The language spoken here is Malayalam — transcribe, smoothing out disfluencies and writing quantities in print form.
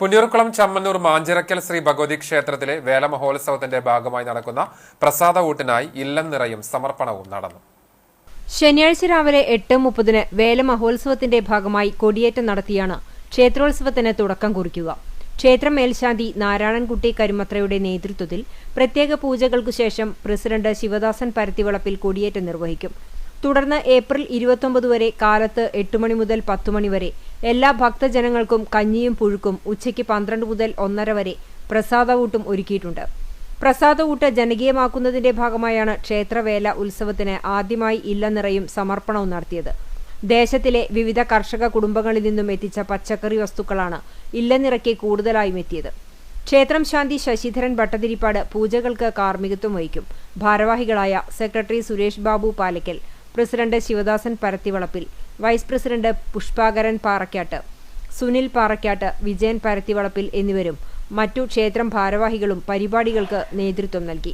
പുന്നൂർക്കുളം ചമ്മന്നൂർ മാഞ്ചിറക്കൽ ശ്രീ ഭഗവതി ക്ഷേത്രത്തിലെ വേലമഹോത്സവത്തിന്റെ ഭാഗമായി നടക്കുന്ന പ്രസാദ ഊട്ടിനായി ഇല്ലം നിറയും സമർപ്പണവും നടന്നു. ശനിയാഴ്ച രാവിലെ 8:30 വേലമഹോത്സവത്തിന്റെ ഭാഗമായി കൊടിയേറ്റം നടത്തിയാണ് ക്ഷേത്രോത്സവത്തിന് തുടക്കം കുറിക്കുക. ക്ഷേത്രം മേൽശാന്തി നാരായണൻകുട്ടി കരുമത്രയുടെ നേതൃത്വത്തിൽ പ്രത്യേക പൂജകൾക്കു ശേഷം പ്രസിഡന്റ് ശിവദാസൻ പരത്തിവളപ്പിൽ കൊടിയേറ്റം നിർവഹിക്കും. തുടർന്ന് ഏപ്രിൽ 29 വരെ കാലത്ത് 8 മണി മുതൽ 10 മണി വരെ എല്ലാ ഭക്തജനങ്ങൾക്കും കഞ്ഞിയും പുഴുക്കും, ഉച്ചയ്ക്ക് 12 മുതൽ 1:30 വരെ പ്രസാദ ഊട്ടും ഒരുക്കിയിട്ടുണ്ട്. പ്രസാദ ഊട്ട് ജനകീയമാക്കുന്നതിന്റെ ഭാഗമായാണ് ക്ഷേത്രവേല ഉത്സവത്തിന് ആദ്യമായി ഇല്ലനിറയും സമർപ്പണവും നടത്തിയത്. ദേശത്തിലെ വിവിധ കർഷക കുടുംബങ്ങളിൽ നിന്നും എത്തിച്ച പച്ചക്കറി വസ്തുക്കളാണ് ഇല്ലനിറയ്ക്ക് കൂടുതലായും എത്തിയത്. ക്ഷേത്രം ശാന്തി ശശിധരൻ ഭട്ടതിരിപ്പാട് പൂജകൾക്ക് കാർമ്മികത്വം വഹിക്കും. ഭാരവാഹികളായ secretary Suresh Babu Palakkal, president Shivadasan Parathivalappil, vice president Pushpakaran Parakkat, Sunil Parakkat, Vijayan Parathivalappil എന്നിവരും മറ്റു ക്ഷേത്രം ഭാരവാഹികളും പരിപാടികൾക്ക് നേതൃത്വം നൽകി.